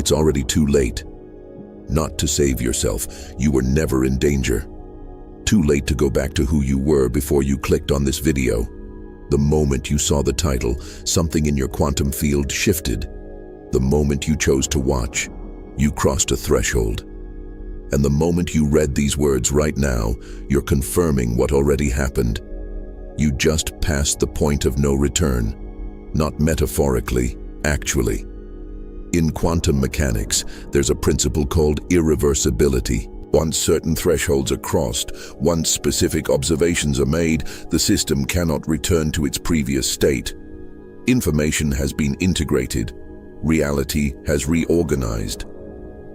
it's already too late. Not to save yourself, you were never in danger. Too late to go back to who you were before you clicked on this video. The moment you saw the title, something in your quantum field shifted. The moment you chose to watch, you crossed a threshold. And the moment you read these words right now, you're confirming what already happened. You just passed the point of no return. Not metaphorically, actually. In quantum mechanics, there's a principle called irreversibility. Once certain thresholds are crossed, once specific observations are made, the system cannot return to its previous state. Information has been integrated. Reality has reorganized.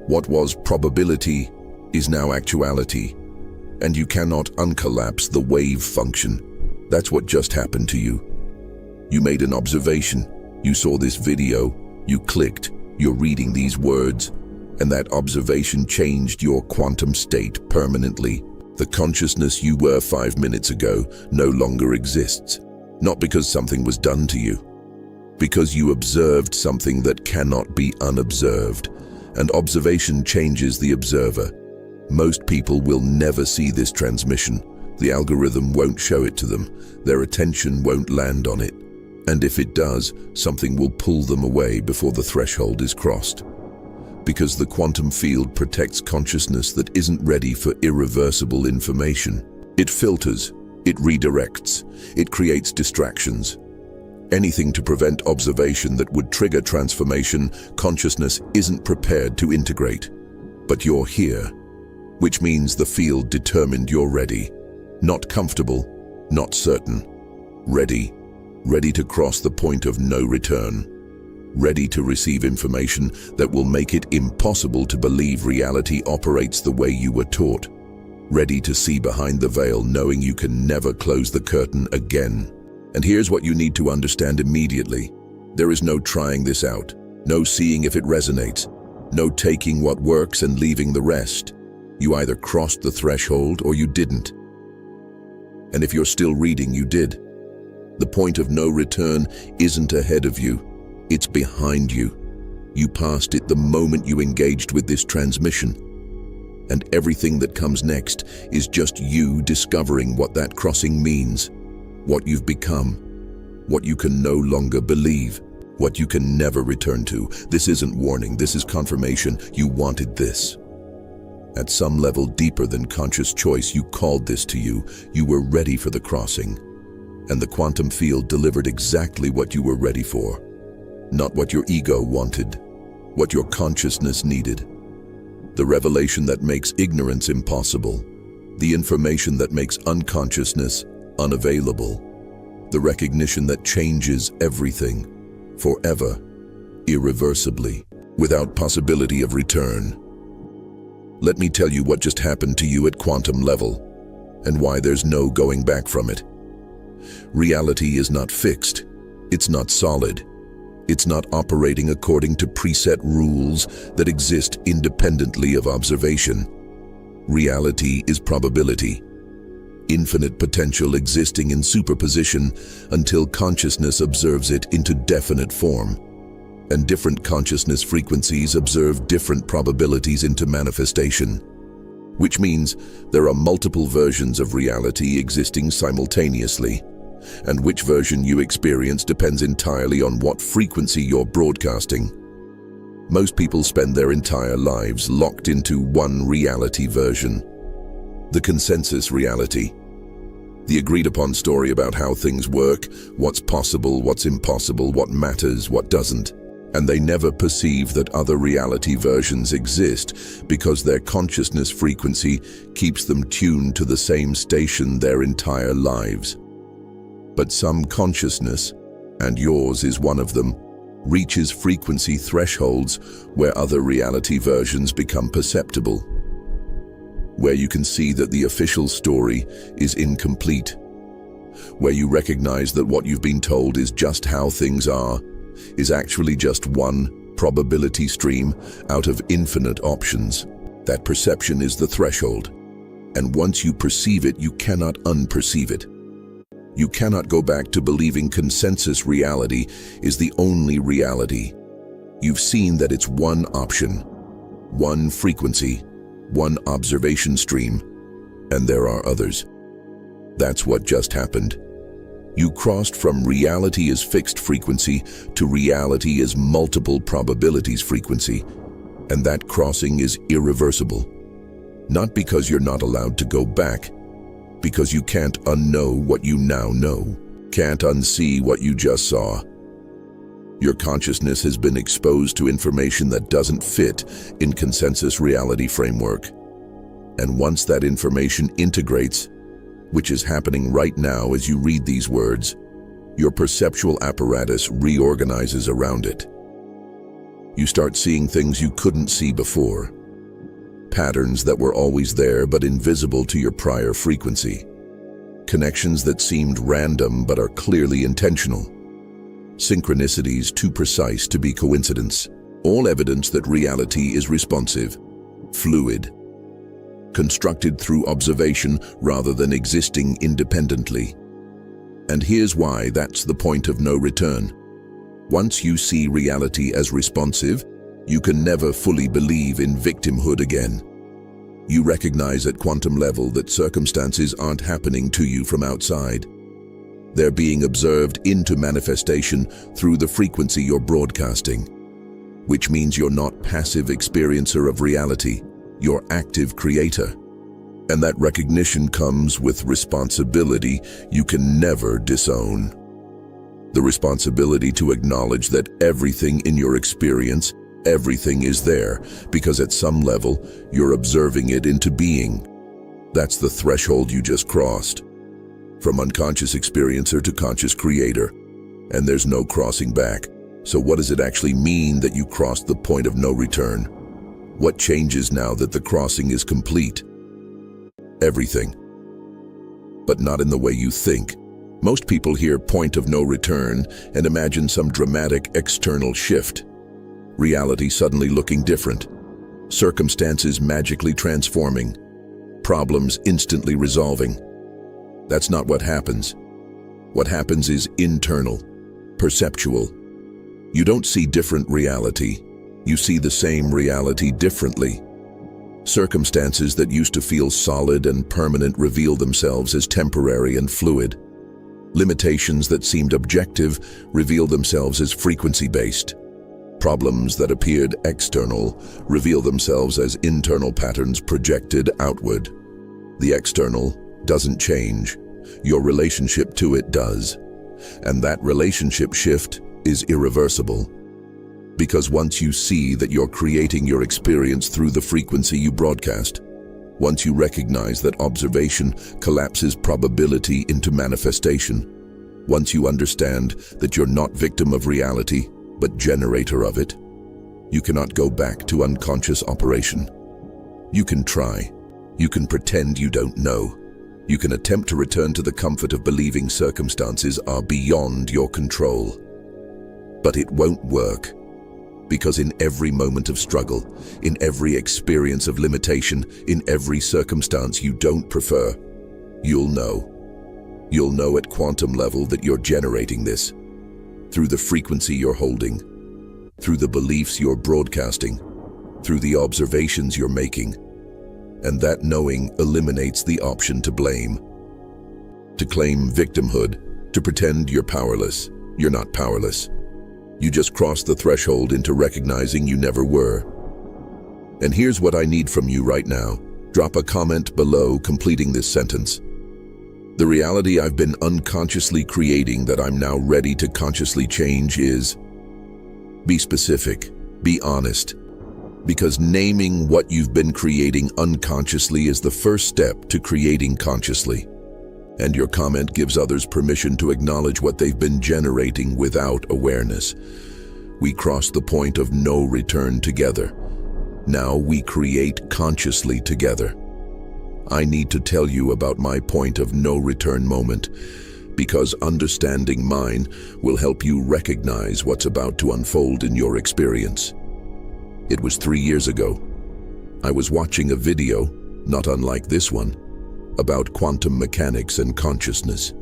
What was probability is now actuality, and you cannot uncollapse the wave function. That's what just happened to you. You made an observation, you saw this video, you clicked, you're reading these words, and that observation changed your quantum state permanently. The consciousness you were 5 minutes ago no longer exists, not because something was done to you, because you observed something that cannot be unobserved, and observation changes the observer. Most people will never see this transmission. The algorithm won't show it to them. Their attention won't land on it. And if it does, something will pull them away before the threshold is crossed. Because the quantum field protects consciousness that isn't ready for irreversible information. It filters, it redirects, it creates distractions. Anything to prevent observation that would trigger transformation, consciousness isn't prepared to integrate. But you're here, which means the field determined you're ready. Not comfortable, not certain. Ready. Ready to cross the point of no return. Ready to receive information that will make it impossible to believe reality operates the way you were taught. Ready to see behind the veil, knowing you can never close the curtain again. And here's what you need to understand immediately. There is no trying this out, no seeing if it resonates, no taking what works and leaving the rest. You either crossed the threshold or you didn't. And if you're still reading, you did. The point of no return isn't ahead of you, it's behind you. You passed it the moment you engaged with this transmission. And everything that comes next is just you discovering what that crossing means, what you've become, what you can no longer believe, what you can never return to. This isn't warning, this is confirmation. You wanted this. At some level deeper than conscious choice, you called this to you. You were ready for the crossing. And the quantum field delivered exactly what you were ready for. Not what your ego wanted, what your consciousness needed. The revelation that makes ignorance impossible. The information that makes unconsciousness unavailable. The recognition that changes everything, forever, irreversibly, without possibility of return. Let me tell you what just happened to you at quantum level, and why there's no going back from it. Reality is not fixed. It's not solid. It's not operating according to preset rules that exist independently of observation. Reality is probability. Infinite potential existing in superposition until consciousness observes it into definite form. And different consciousness frequencies observe different probabilities into manifestation. Which means there are multiple versions of reality existing simultaneously. And which version you experience depends entirely on what frequency you're broadcasting. Most people spend their entire lives locked into one reality version. The consensus reality. The agreed-upon story about how things work, what's possible, what's impossible, what matters, what doesn't. And they never perceive that other reality versions exist because their consciousness frequency keeps them tuned to the same station their entire lives. But some consciousness, and yours is one of them, reaches frequency thresholds where other reality versions become perceptible. Where you can see that the official story is incomplete. Where you recognize that what you've been told is just how things are, is actually just one probability stream out of infinite options. That perception is the threshold. And once you perceive it, you cannot unperceive it. You cannot go back to believing consensus reality is the only reality. You've seen that it's one option, one frequency, one observation stream, and there are others. That's what just happened. You crossed from reality as fixed frequency to reality as multiple probabilities frequency, and that crossing is irreversible. Not because you're not allowed to go back, because you can't unknow what you now know, can't unsee what you just saw. Your consciousness has been exposed to information that doesn't fit in consensus reality framework. And once that information integrates, which is happening right now as you read these words, your perceptual apparatus reorganizes around it. You start seeing things you couldn't see before. Patterns that were always there but invisible to your prior frequency. Connections that seemed random but are clearly intentional. Synchronicities too precise to be coincidence. All evidence that reality is responsive, fluid, constructed through observation rather than existing independently. And here's why that's the point of no return. Once you see reality as responsive, you can never fully believe in victimhood again. You recognize at quantum level that circumstances aren't happening to you from outside. They're being observed into manifestation through the frequency you're broadcasting, which means you're not passive experiencer of reality, you're active creator. And that recognition comes with responsibility you can never disown. The responsibility to acknowledge that everything in your experience, everything is there, because at some level, you're observing it into being. That's the threshold you just crossed. From unconscious experiencer to conscious creator. And there's no crossing back. So what does it actually mean that you crossed the point of no return? What changes now that the crossing is complete? Everything. But not in the way you think. Most people hear point of no return and imagine some dramatic external shift. Reality suddenly looking different. Circumstances magically transforming. Problems instantly resolving. That's not what happens. What happens is internal, perceptual. You don't see different reality. You see the same reality differently. Circumstances that used to feel solid and permanent reveal themselves as temporary and fluid. Limitations that seemed objective reveal themselves as frequency-based. Problems that appeared external reveal themselves as internal patterns projected outward. The external doesn't change. Your relationship to it does. And that relationship shift is irreversible. Because once you see that you're creating your experience through the frequency you broadcast, once you recognize that observation collapses probability into manifestation, once you understand that you're not victim of reality, but generator of it, you cannot go back to unconscious operation. You can try. You can pretend you don't know. You can attempt to return to the comfort of believing circumstances are beyond your control. But it won't work. Because in every moment of struggle, in every experience of limitation, in every circumstance you don't prefer, you'll know. You'll know at quantum level that you're generating this. Through the frequency you're holding, through the beliefs you're broadcasting, through the observations you're making. And that knowing eliminates the option to blame. To claim victimhood, to pretend you're powerless. You're not powerless. You just crossed the threshold into recognizing you never were. And here's what I need from you right now. Drop a comment below completing this sentence. The reality I've been unconsciously creating that I'm now ready to consciously change is... Be specific. Be honest. Because naming what you've been creating unconsciously is the first step to creating consciously. And your comment gives others permission to acknowledge what they've been generating without awareness. We cross the point of no return together. Now we create consciously together. I need to tell you about my point of no return moment, because understanding mine will help you recognize what's about to unfold in your experience. It was 3 years ago. I was watching a video, not unlike this one, about quantum mechanics and consciousness.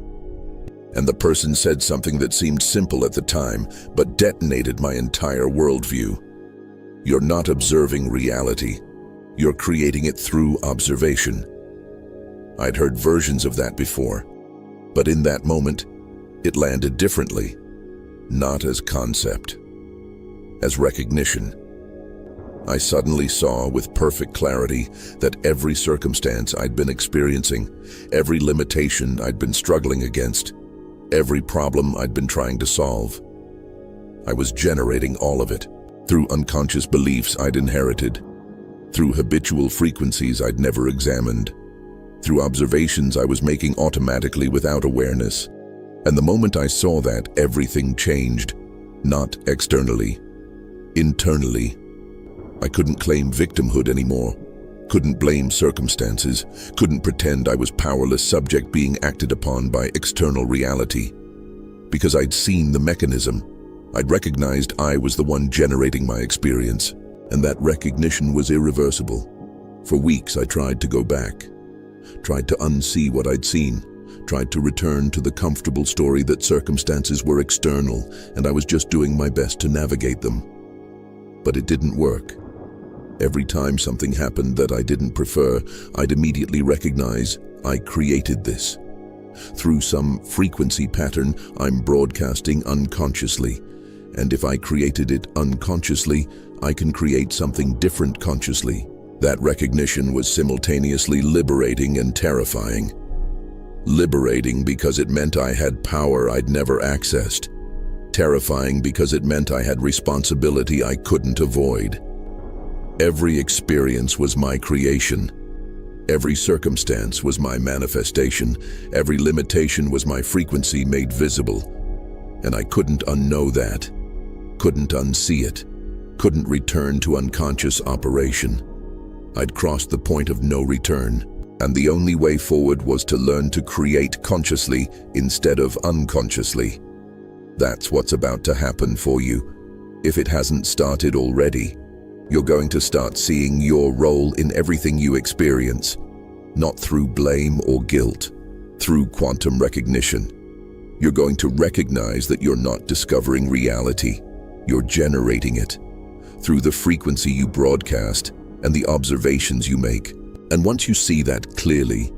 And the person said something that seemed simple at the time, but detonated my entire worldview. You're not observing reality. You're creating it through observation. I'd heard versions of that before, but in that moment, it landed differently. Not as concept, as recognition. I suddenly saw with perfect clarity that every circumstance I'd been experiencing, every limitation I'd been struggling against, every problem I'd been trying to solve, I was generating all of it through unconscious beliefs I'd inherited, through habitual frequencies I'd never examined, through observations I was making automatically without awareness. And the moment I saw that, everything changed, not externally, internally. I couldn't claim victimhood anymore, couldn't blame circumstances, couldn't pretend I was powerless subject being acted upon by external reality. Because I'd seen the mechanism, I'd recognized I was the one generating my experience, and that recognition was irreversible. For weeks I tried to go back, tried to unsee what I'd seen, tried to return to the comfortable story that circumstances were external and I was just doing my best to navigate them. But it didn't work. Every time something happened that I didn't prefer, I'd immediately recognize I created this. Through some frequency pattern I'm broadcasting unconsciously, and if I created it unconsciously, I can create something different consciously. That recognition was simultaneously liberating and terrifying. Liberating because it meant I had power I'd never accessed. Terrifying because it meant I had responsibility I couldn't avoid. Every experience was my creation. Every circumstance was my manifestation. Every limitation was my frequency made visible. And I couldn't unknow that. Couldn't unsee it. Couldn't return to unconscious operation. I'd crossed the point of no return. And the only way forward was to learn to create consciously instead of unconsciously. That's what's about to happen for you. If it hasn't started already, you're going to start seeing your role in everything you experience, not through blame or guilt, through quantum recognition. You're going to recognize that you're not discovering reality, you're generating it, through the frequency you broadcast and the observations you make. And once you see that clearly,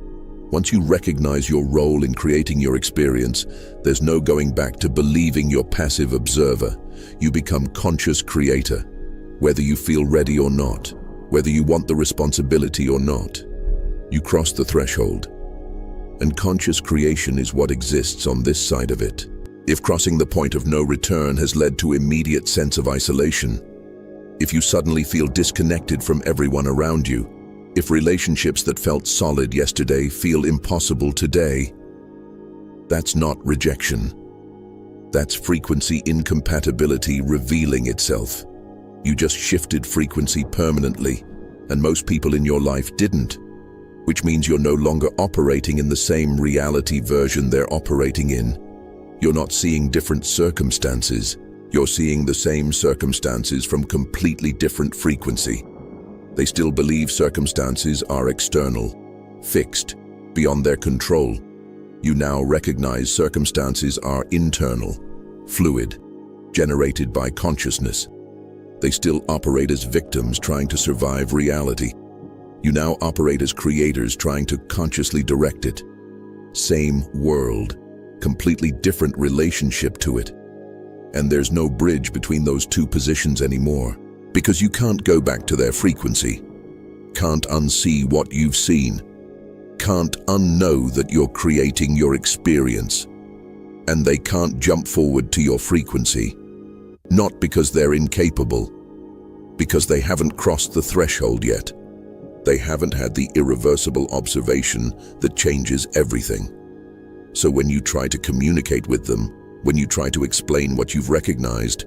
once you recognize your role in creating your experience, there's no going back to believing you're passive observer. You become conscious creator, whether you feel ready or not, whether you want the responsibility or not. You cross the threshold. And conscious creation is what exists on this side of it. If crossing the point of no return has led to immediate sense of isolation, if you suddenly feel disconnected from everyone around you, if relationships that felt solid yesterday feel impossible today, that's not rejection. That's frequency incompatibility revealing itself. You just shifted frequency permanently, and most people in your life didn't, which means you're no longer operating in the same reality version they're operating in. You're not seeing different circumstances. You're seeing the same circumstances from completely different frequency. They still believe circumstances are external, fixed, beyond their control. You now recognize circumstances are internal, fluid, generated by consciousness. They still operate as victims trying to survive reality. You now operate as creators trying to consciously direct it. Same world, completely different relationship to it. And there's no bridge between those two positions anymore, because you can't go back to their frequency, can't unsee what you've seen, can't unknow that you're creating your experience, and they can't jump forward to your frequency. Not because they're incapable, because they haven't crossed the threshold yet. They haven't had the irreversible observation that changes everything. So when you try to communicate with them, when you try to explain what you've recognized,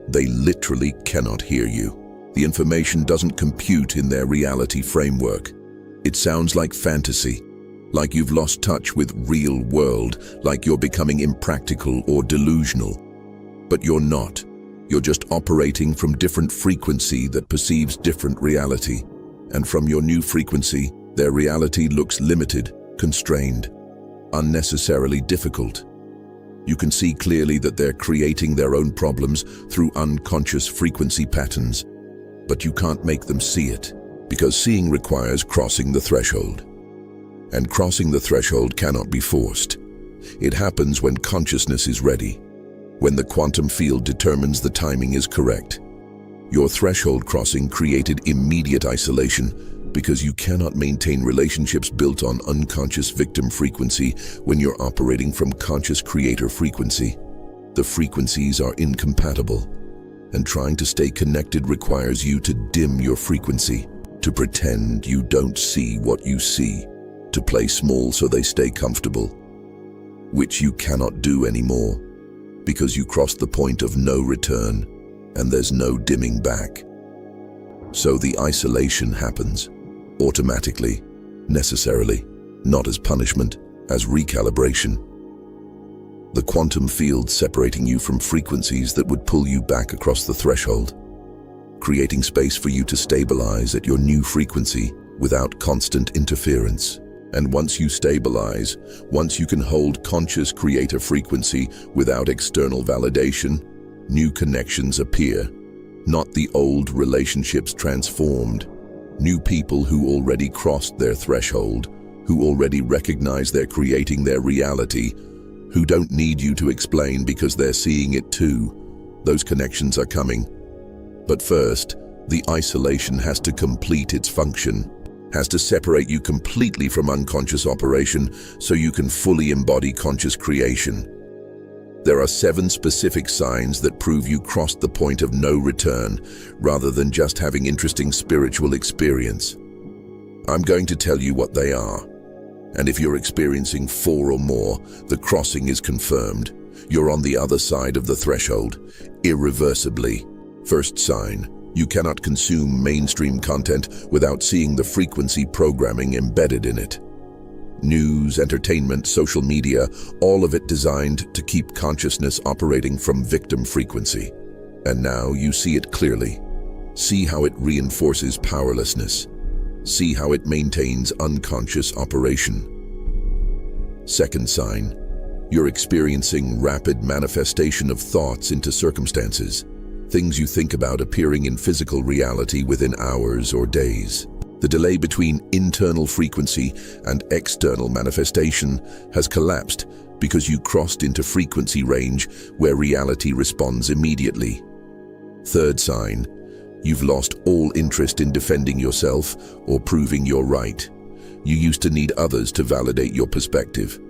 they literally cannot hear you. The information doesn't compute in their reality framework. It sounds like fantasy, like you've lost touch with real world, like you're becoming impractical or delusional. But you're not. You're just operating from different frequency that perceives different reality. And from your new frequency, their reality looks limited, constrained, unnecessarily difficult. You can see clearly that they're creating their own problems through unconscious frequency patterns, but you can't make them see it, because seeing requires crossing the threshold. And crossing the threshold cannot be forced. It happens when consciousness is ready, when the quantum field determines the timing is correct. Your threshold crossing created immediate isolation because you cannot maintain relationships built on unconscious victim frequency when you're operating from conscious creator frequency. The frequencies are incompatible, and trying to stay connected requires you to dim your frequency, to pretend you don't see what you see, to play small so they stay comfortable, which you cannot do anymore because you crossed the point of no return and there's no dimming back. So the isolation happens automatically, necessarily, not as punishment, as recalibration. The quantum field separating you from frequencies that would pull you back across the threshold, creating space for you to stabilize at your new frequency without constant interference. And once you stabilize, once you can hold conscious creator frequency without external validation, new connections appear, not the old relationships transformed. New people who already crossed their threshold, who already recognize they're creating their reality, who don't need you to explain because they're seeing it too. Those connections are coming. But first, the isolation has to complete its function, has to separate you completely from unconscious operation so you can fully embody conscious creation. There are 7 specific signs that prove you crossed the point of no return, rather than just having interesting spiritual experience. I'm going to tell you what they are. And if you're experiencing 4 or more, the crossing is confirmed. You're on the other side of the threshold, irreversibly. First sign, you cannot consume mainstream content without seeing the frequency programming embedded in it. News, entertainment, social media, all of it designed to keep consciousness operating from victim frequency. And now you see it clearly. See how it reinforces powerlessness. See how it maintains unconscious operation. Second sign, you're experiencing rapid manifestation of thoughts into circumstances. Things you think about appearing in physical reality within hours or days. The delay between internal frequency and external manifestation has collapsed because you crossed into frequency range where reality responds immediately. Third sign, you've lost all interest in defending yourself or proving you're right. You used to need others to validate your perspective.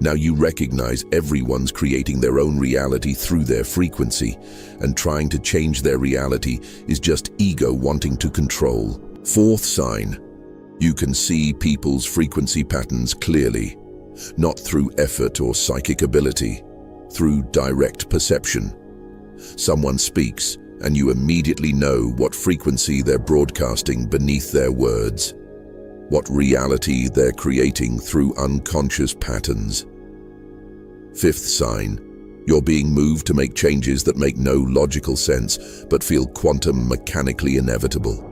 Now you recognize everyone's creating their own reality through their frequency, and trying to change their reality is just ego wanting to control. Fourth sign, you can see people's frequency patterns clearly, not through effort or psychic ability, through direct perception. Someone speaks, and you immediately know what frequency they're broadcasting beneath their words, what reality they're creating through unconscious patterns. Fifth sign, you're being moved to make changes that make no logical sense but feel quantum mechanically inevitable.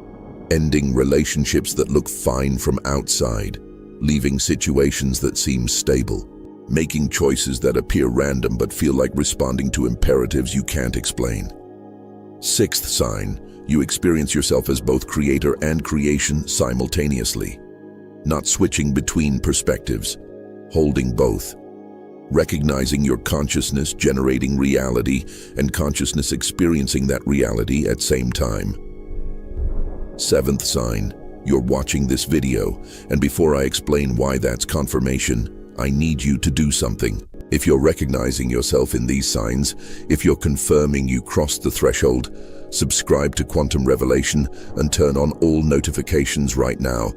Ending relationships that look fine from outside, leaving situations that seem stable, making choices that appear random but feel like responding to imperatives you can't explain. Sixth sign, you experience yourself as both creator and creation simultaneously, not switching between perspectives, holding both, recognizing your consciousness generating reality and consciousness experiencing that reality at same time. Seventh sign, you're watching this video, and before I explain why that's confirmation, I need you to do something. If you're recognizing yourself in these signs, if you're confirming you crossed the threshold, subscribe to Quantum Revelation and turn on all notifications right now,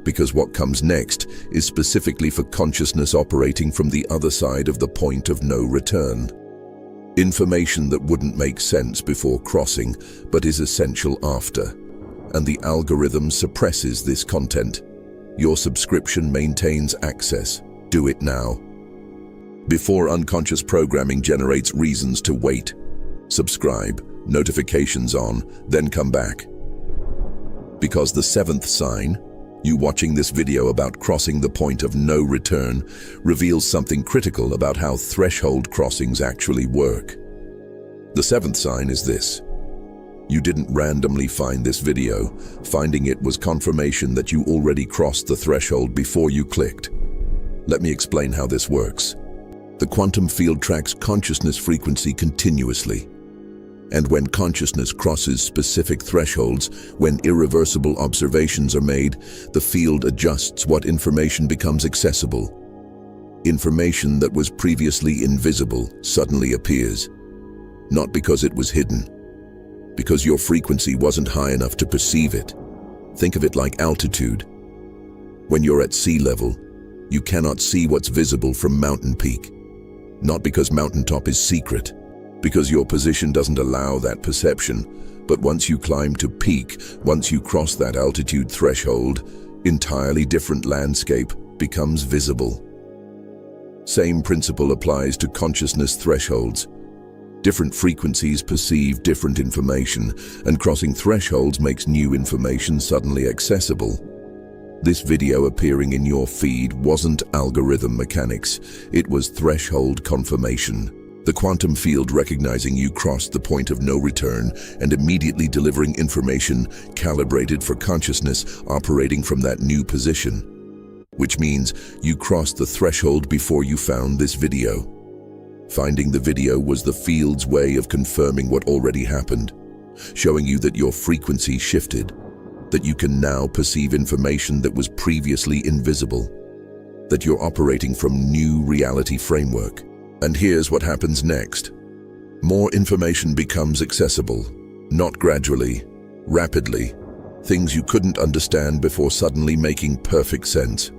because what comes next is specifically for consciousness operating from the other side of the point of no return. Information that wouldn't make sense before crossing, but is essential after. And the algorithm suppresses this content. Your subscription maintains access. Do it now. Before unconscious programming generates reasons to wait. Subscribe, notifications on, then come back. Because the seventh sign, You watching this video about crossing the point of no return reveals something critical about how threshold crossings actually work. The seventh sign is this. You didn't randomly find this video. Finding it was confirmation that you already crossed the threshold before you clicked. Let me explain how this works. The quantum field tracks consciousness frequency continuously. And when consciousness crosses specific thresholds, when irreversible observations are made, the field adjusts what information becomes accessible. Information that was previously invisible suddenly appears. Not because it was hidden, because your frequency wasn't high enough to perceive it. Think of it like altitude. When you're at sea level, you cannot see what's visible from mountain peak. Not because mountaintop is secret, because your position doesn't allow that perception. But once you climb to peak, once you cross that altitude threshold, entirely different landscape becomes visible. Same principle applies to consciousness thresholds. Different frequencies perceive different information, and crossing thresholds makes new information suddenly accessible. This video appearing in your feed wasn't algorithm mechanics, it was threshold confirmation. The quantum field recognizing you crossed the point of no return and immediately delivering information calibrated for consciousness operating from that new position. Which means you crossed the threshold before you found this video. Finding the video was the field's way of confirming what already happened, showing you that your frequency shifted, that you can now perceive information that was previously invisible, that you're operating from new reality framework. And here's what happens next. More information becomes accessible, not gradually, rapidly. Things you couldn't understand before suddenly making perfect sense.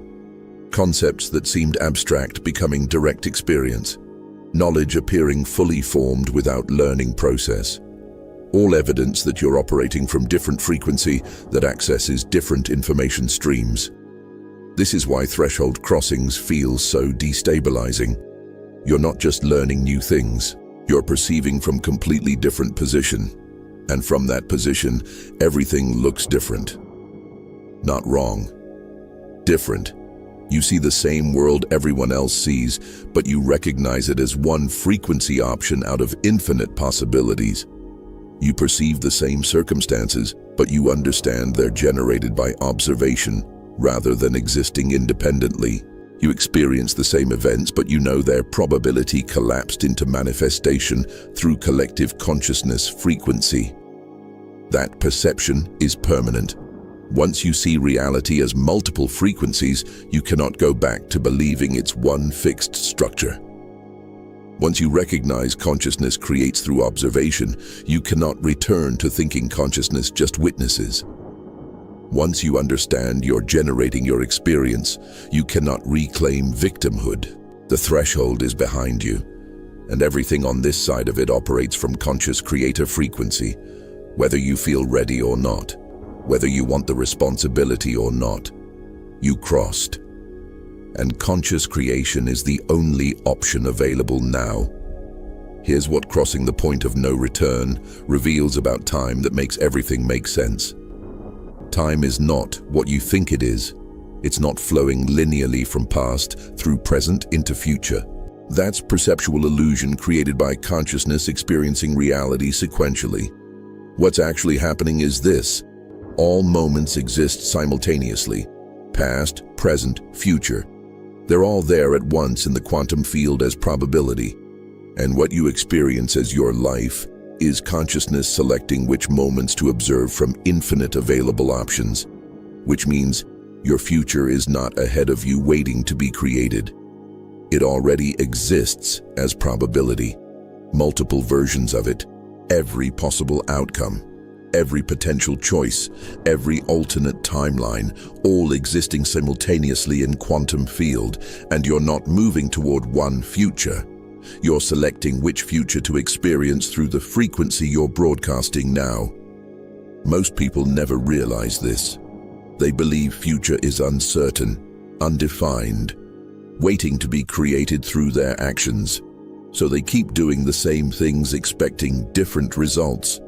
Concepts that seemed abstract becoming direct experience. Knowledge appearing fully formed without learning process. All evidence that you're operating from different frequency that accesses different information streams. This is why threshold crossings feel so destabilizing. You're not just learning new things, you're perceiving from completely different position. And from that position, everything looks different. Not wrong. Different. You see the same world everyone else sees, but you recognize it as one frequency option out of infinite possibilities. You perceive the same circumstances, but you understand they're generated by observation rather than existing independently. You experience the same events, but you know their probability collapsed into manifestation through collective consciousness frequency. That perception is permanent. Once you see reality as multiple frequencies, you cannot go back to believing it's one fixed structure. Once you recognize consciousness creates through observation, you cannot return to thinking consciousness just witnesses. Once you understand you're generating your experience, you cannot reclaim victimhood. The threshold is behind you, and everything on this side of it operates from conscious creator frequency, whether you feel ready or not, whether you want the responsibility or not. You crossed. And conscious creation is the only option available now. Here's what crossing the point of no return reveals about time that makes everything make sense. Time is not what you think it is. It's not flowing linearly from past through present into future. That's perceptual illusion created by consciousness experiencing reality sequentially. What's actually happening is this. All moments exist simultaneously. Past, present, future. They're all there at once in the quantum field as probability. And what you experience as your life is consciousness selecting which moments to observe from infinite available options, which means your future is not ahead of you waiting to be created. It already exists as probability, multiple versions of it, every possible outcome, every potential choice, every alternate timeline, all existing simultaneously in quantum field, and you're not moving toward one future. You're selecting which future to experience through the frequency you're broadcasting now. Most people never realize this. They believe future is uncertain, undefined, waiting to be created through their actions. So they keep doing the same things expecting different results.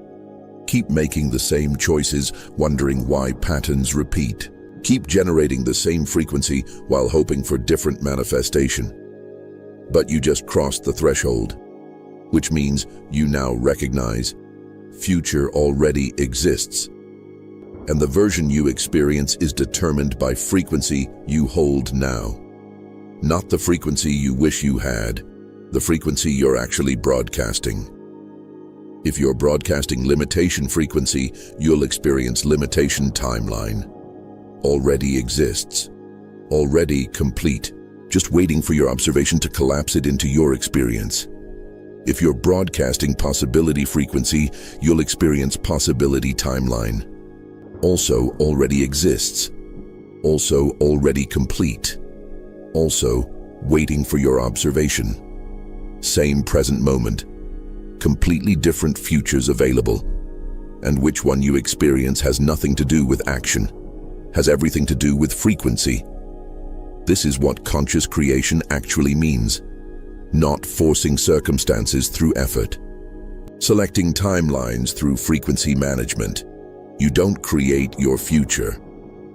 Keep making the same choices, wondering why patterns repeat. Keep generating the same frequency while hoping for different manifestation. But you just crossed the threshold, which means you now recognize future already exists. And the version you experience is determined by frequency you hold now. Not the frequency you wish you had, the frequency you're actually broadcasting. If you're broadcasting limitation frequency, you'll experience limitation timeline. Already exists. Already complete. Just waiting for your observation to collapse it into your experience. If you're broadcasting possibility frequency, you'll experience possibility timeline. Also already exists. Also already complete. Also waiting for your observation. Same present moment. Completely different futures available. And which one you experience has nothing to do with action, has everything to do with frequency. This is what conscious creation actually means. Not forcing circumstances through effort. Selecting timelines through frequency management. You don't create your future.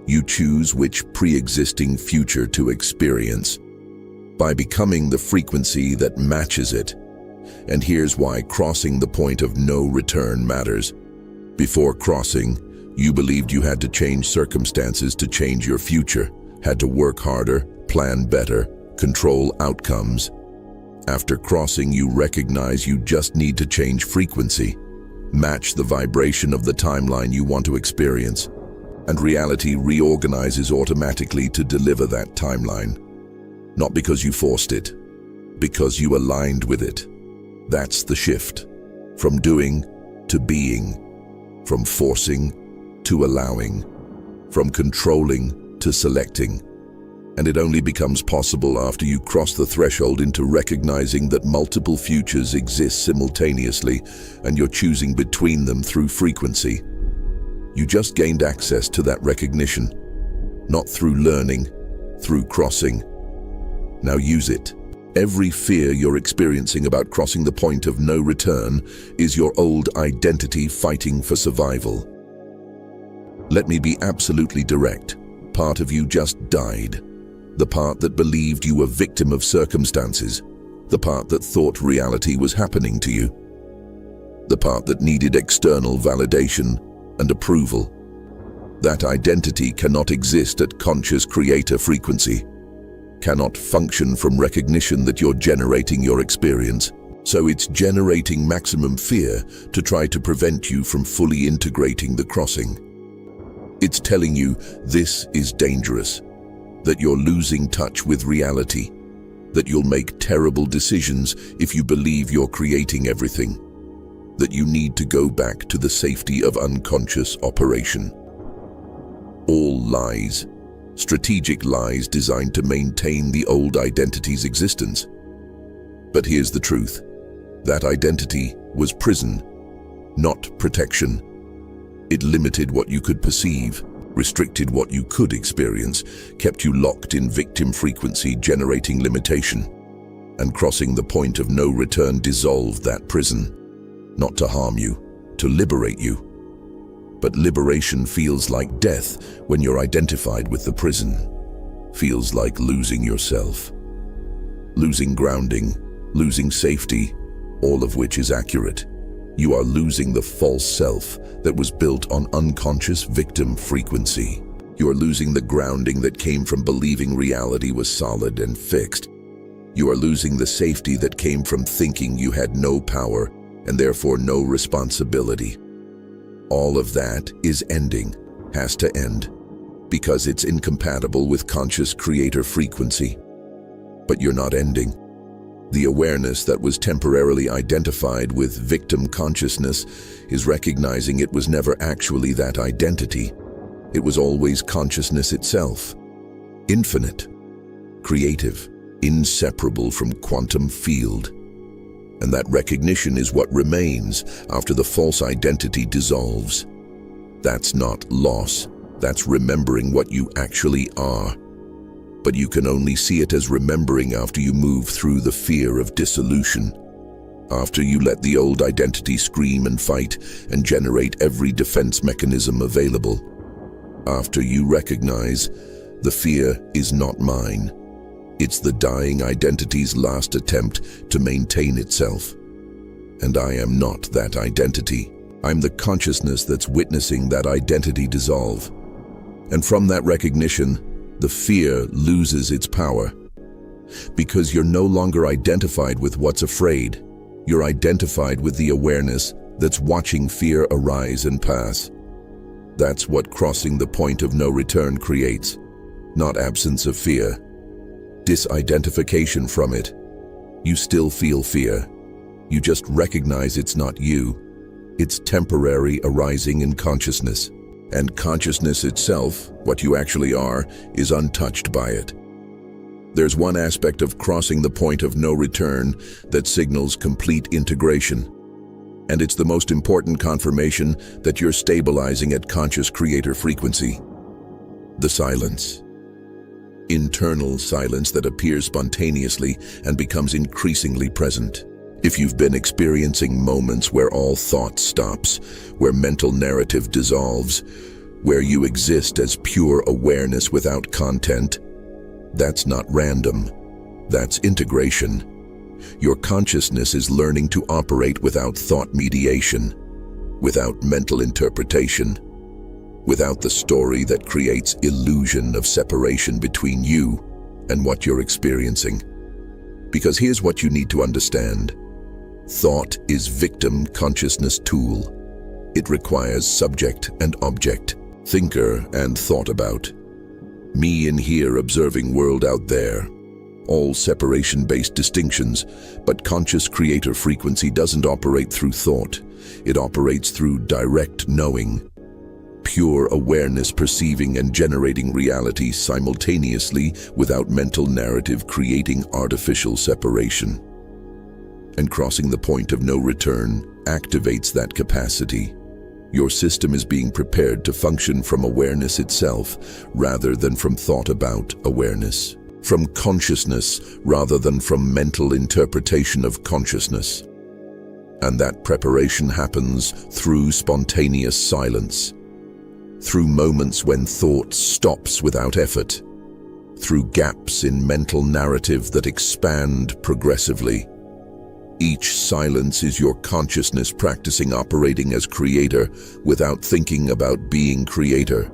You choose which pre-existing future to experience by becoming the frequency that matches it. And here's why crossing the point of no return matters. Before crossing, you believed you had to change circumstances to change your future, had to work harder, plan better, control outcomes. After crossing, you recognize you just need to change frequency, match the vibration of the timeline you want to experience, and reality reorganizes automatically to deliver that timeline. Not because you forced it, because you aligned with it. That's the shift. From doing to being. From forcing to allowing. From controlling to selecting. And it only becomes possible after you cross the threshold into recognizing that multiple futures exist simultaneously and you're choosing between them through frequency. You just gained access to that recognition, not through learning, through crossing. Now use it. Every fear you're experiencing about crossing the point of no return is your old identity fighting for survival. Let me be absolutely direct. Part of you just died. The part that believed you were victim of circumstances. The part that thought reality was happening to you. The part that needed external validation and approval. That identity cannot exist at conscious creator frequency. Cannot function from recognition that you're generating your experience. So it's generating maximum fear to try to prevent you from fully integrating the crossing. It's telling you this is dangerous. That you're losing touch with reality, that you'll make terrible decisions if you believe you're creating everything, that you need to go back to the safety of unconscious operation. All lies, strategic lies designed to maintain the old identity's existence. But here's the truth. That identity was prison, not protection. It limited what you could perceive, restricted what you could experience, kept you locked in victim frequency, generating limitation. And crossing the point of no return dissolved that prison. Not to harm you, to liberate you. But liberation feels like death when you're identified with the prison. Feels like losing yourself. Losing grounding, losing safety, all of which is accurate. You are losing the false self that was built on unconscious victim frequency. You are losing the grounding that came from believing reality was solid and fixed. You are losing the safety that came from thinking you had no power and therefore no responsibility. All of that is ending, has to end, because it's incompatible with conscious creator frequency. But you're not ending. The awareness that was temporarily identified with victim consciousness is recognizing it was never actually that identity. It was always consciousness itself. Infinite, creative, inseparable from quantum field. And that recognition is what remains after the false identity dissolves. That's not loss, that's remembering what you actually are. But you can only see it as remembering after you move through the fear of dissolution. After you let the old identity scream and fight and generate every defense mechanism available. After you recognize, the fear is not mine. It's the dying identity's last attempt to maintain itself. And I am not that identity. I'm the consciousness that's witnessing that identity dissolve. And from that recognition, the fear loses its power. Because you're no longer identified with what's afraid. You're identified with the awareness that's watching fear arise and pass. That's what crossing the point of no return creates. Not absence of fear. Disidentification from it. You still feel fear. You just recognize it's not you. It's temporary arising in consciousness. And consciousness itself, what you actually are, is untouched by it. There's one aspect of crossing the point of no return that signals complete integration. And it's the most important confirmation that you're stabilizing at conscious creator frequency. The silence. Internal silence that appears spontaneously and becomes increasingly present. If you've been experiencing moments where all thought stops, where mental narrative dissolves, where you exist as pure awareness without content, that's not random. That's integration. Your consciousness is learning to operate without thought mediation, without mental interpretation, without the story that creates illusion of separation between you and what you're experiencing. Because here's what you need to understand. Thought is victim consciousness tool. It requires subject and object, thinker and thought about. Me in here observing world out there. All separation-based distinctions, but conscious creator frequency doesn't operate through thought. It operates through direct knowing. Pure awareness perceiving and generating reality simultaneously without mental narrative creating artificial separation. And crossing the point of no return activates that capacity. Your system is being prepared to function from awareness itself rather than from thought about awareness. From consciousness rather than from mental interpretation of consciousness. And that preparation happens through spontaneous silence. Through moments when thought stops without effort. Through gaps in mental narrative that expand progressively. Each silence is your consciousness practicing operating as creator without thinking about being creator.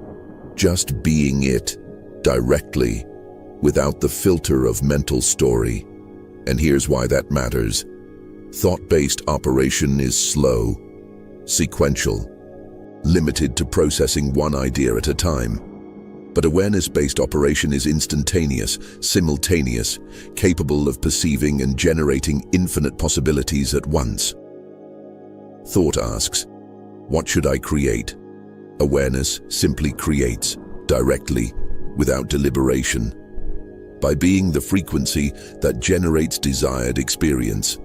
Just being it, directly, without the filter of mental story. And here's why that matters. Thought-based operation is slow, sequential, limited to processing one idea at a time. But awareness-based operation is instantaneous, simultaneous, capable of perceiving and generating infinite possibilities at once. Thought asks, what should I create? Awareness simply creates, directly, without deliberation. By being the frequency that generates desired experience.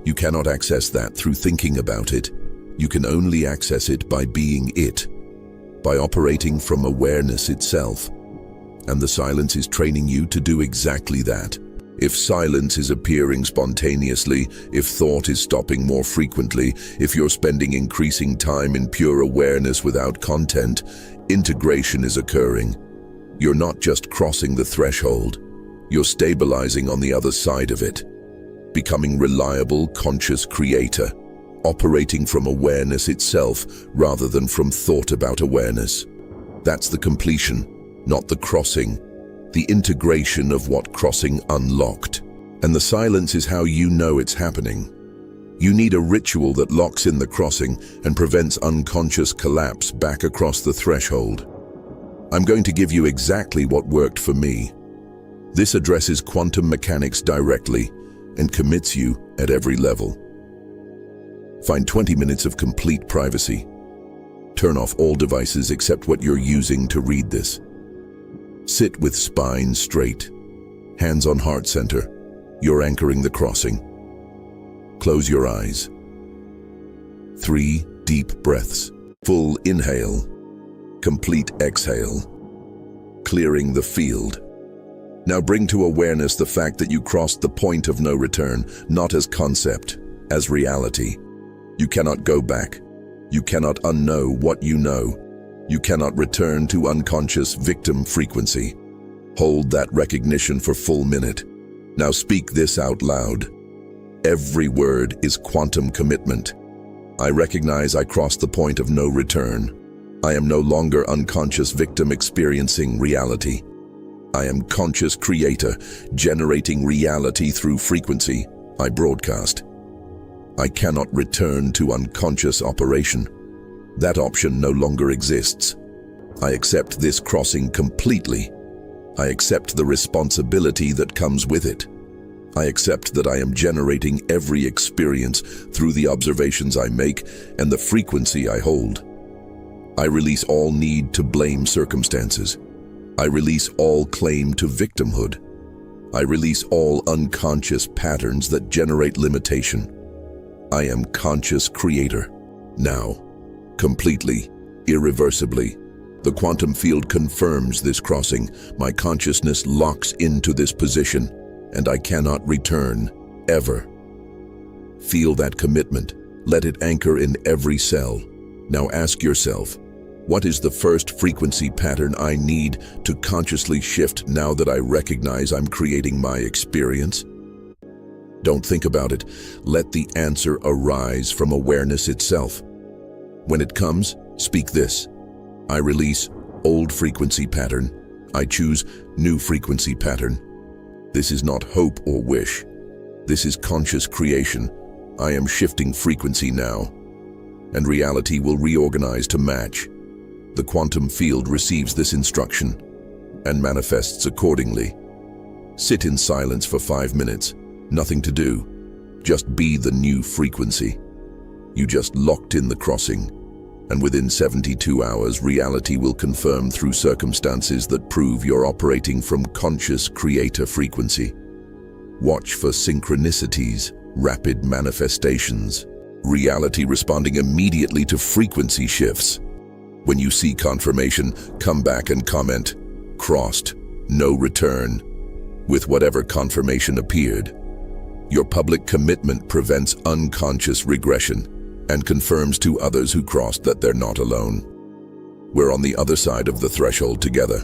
You cannot access that through thinking about it. You can only access it by being it. By operating from awareness itself. And the silence is training you to do exactly that. If silence is appearing spontaneously, if thought is stopping more frequently, if you're spending increasing time in pure awareness without content, integration is occurring. You're not just crossing the threshold, you're stabilizing on the other side of it. Becoming reliable, conscious creator. Operating from awareness itself rather than from thought about awareness. That's the completion, not the crossing. The integration of what crossing unlocked. And the silence is how you know it's happening. You need a ritual that locks in the crossing and prevents unconscious collapse back across the threshold. I'm going to give you exactly what worked for me. This addresses quantum mechanics directly and commits you at every level. Find 20 minutes of complete privacy. Turn off all devices except what you're using to read this. Sit with spine straight, hands on heart center. You're anchoring the crossing. Close your eyes. 3 deep breaths. Full inhale. Complete exhale. Clearing the field. Now bring to awareness the fact that you crossed the point of no return, not as concept, as reality. You cannot go back. You cannot unknow what you know. You cannot return to unconscious victim frequency. Hold that recognition for full minute. Now speak this out loud. Every word is quantum commitment. I recognize I crossed the point of no return. I am no longer unconscious victim experiencing reality. I am conscious creator, generating reality through frequency I broadcast. I cannot return to unconscious operation. That option no longer exists. I accept this crossing completely. I accept the responsibility that comes with it. I accept that I am generating every experience through the observations I make and the frequency I hold. I release all need to blame circumstances. I release all claim to victimhood. I release all unconscious patterns that generate limitation. I am conscious creator. Now, completely, irreversibly. The quantum field confirms this crossing. My consciousness locks into this position, and I cannot return, ever. Feel that commitment. Let it anchor in every cell. Now ask yourself, what is the first frequency pattern I need to consciously shift now that I recognize I'm creating my experience? Don't think about it. Let the answer arise from awareness itself. When it comes, speak this. I release old frequency pattern. I choose new frequency pattern. This is not hope or wish. This is conscious creation. I am shifting frequency now, and reality will reorganize to match. The quantum field receives this instruction and manifests accordingly. Sit in silence for 5 minutes. Nothing to do. Just be the new frequency. You just locked in the crossing, and within 72 hours, reality will confirm through circumstances that prove you're operating from conscious creator frequency. Watch for synchronicities, rapid manifestations, reality responding immediately to frequency shifts. When you see confirmation, come back and comment, crossed, no return, with whatever confirmation appeared. Your public commitment prevents unconscious regression and confirms to others who crossed that they're not alone. We're on the other side of the threshold together,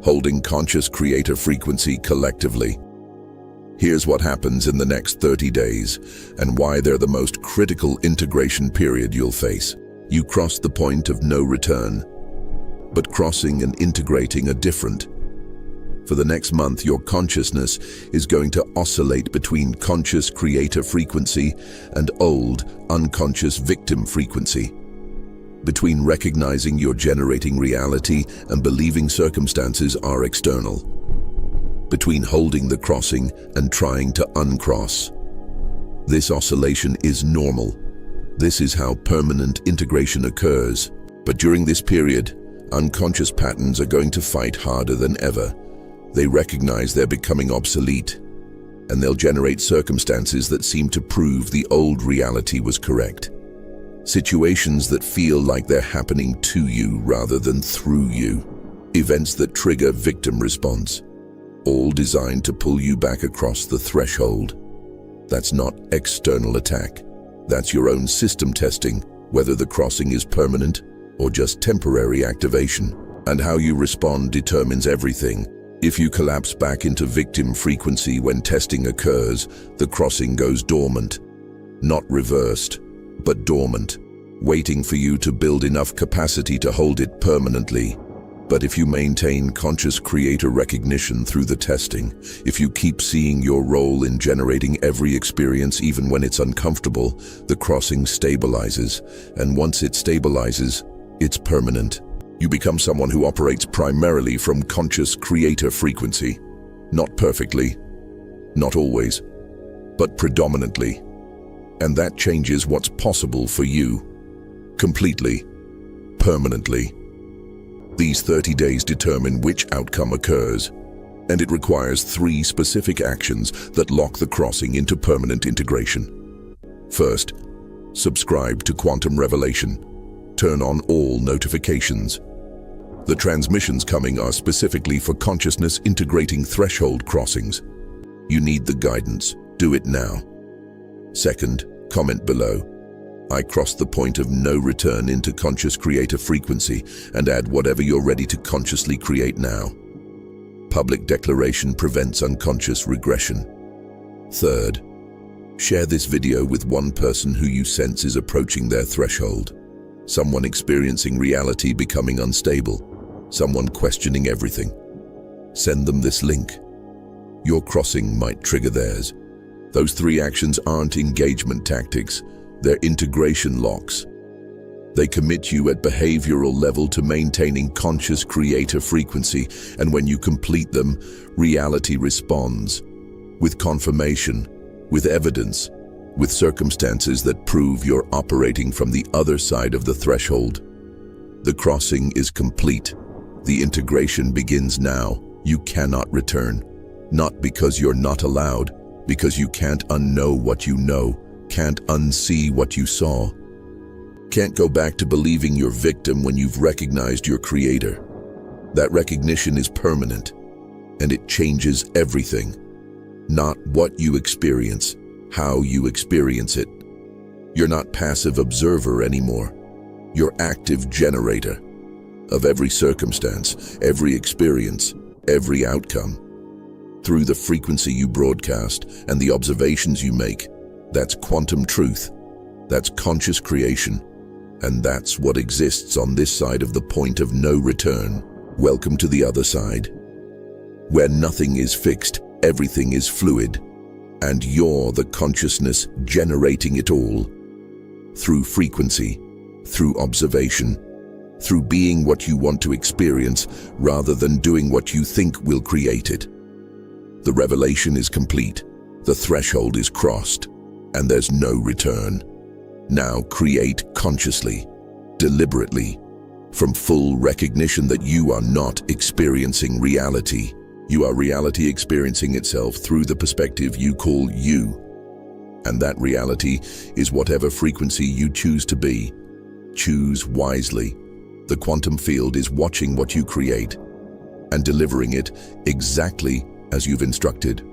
holding conscious creator frequency collectively. Here's what happens in the next 30 days and why they're the most critical integration period you'll face. You cross the point of no return, but crossing and integrating are different. For the next month, your consciousness is going to oscillate between conscious creator frequency and old, unconscious victim frequency. Between recognizing you're generating reality and believing circumstances are external. Between holding the crossing and trying to uncross. This oscillation is normal. This is how permanent integration occurs. But during this period, unconscious patterns are going to fight harder than ever. They recognize they're becoming obsolete, and they'll generate circumstances that seem to prove the old reality was correct. Situations that feel like they're happening to you rather than through you. Events that trigger victim response, all designed to pull you back across the threshold. That's not external attack. That's your own system testing whether the crossing is permanent or just temporary activation. And how you respond determines everything. If you collapse back into victim frequency when testing occurs, the crossing goes dormant. Not reversed, but dormant, waiting for you to build enough capacity to hold it permanently. But if you maintain conscious creator recognition through the testing, if you keep seeing your role in generating every experience even when it's uncomfortable, the crossing stabilizes. And once it stabilizes, it's permanent. You become someone who operates primarily from conscious creator frequency. Not perfectly, not always, but predominantly. And that changes what's possible for you. Completely, permanently. These 30 days determine which outcome occurs, and it requires 3 specific actions that lock the crossing into permanent integration. First, subscribe to Quantum Revelation. Turn on all notifications. The transmissions coming are specifically for consciousness integrating threshold crossings. You need the guidance. Do it now. Second, comment below. I cross the point of no return into conscious creator frequency and add whatever you're ready to consciously create now. Public declaration prevents unconscious regression. Third, share this video with one person who you sense is approaching their threshold. Someone experiencing reality becoming unstable. Someone questioning everything. Send them this link. Your crossing might trigger theirs. Those 3 actions aren't engagement tactics, they're integration locks. They commit you at behavioral level to maintaining conscious creator frequency, and when you complete them, reality responds. With confirmation, with evidence, with circumstances that prove you're operating from the other side of the threshold. The crossing is complete. The integration begins now. You cannot return. Not because you're not allowed, because you can't unknow what you know, can't unsee what you saw. Can't go back to believing you're victim when you've recognized your creator. That recognition is permanent, and it changes everything. Not what you experience, how you experience it. You're not passive observer anymore. You're active generator of every circumstance, every experience, every outcome. Through the frequency you broadcast and the observations you make, that's quantum truth. That's conscious creation. And that's what exists on this side of the point of no return. Welcome to the other side, where nothing is fixed, everything is fluid, and you're the consciousness generating it all. Through frequency, through observation, through being what you want to experience rather than doing what you think will create it. The revelation is complete, the threshold is crossed, and there's no return. Now create consciously, deliberately, from full recognition that you are not experiencing reality. You are reality experiencing itself through the perspective you call you. And that reality is whatever frequency you choose to be. Choose wisely. The quantum field is watching what you create and delivering it exactly as you've instructed.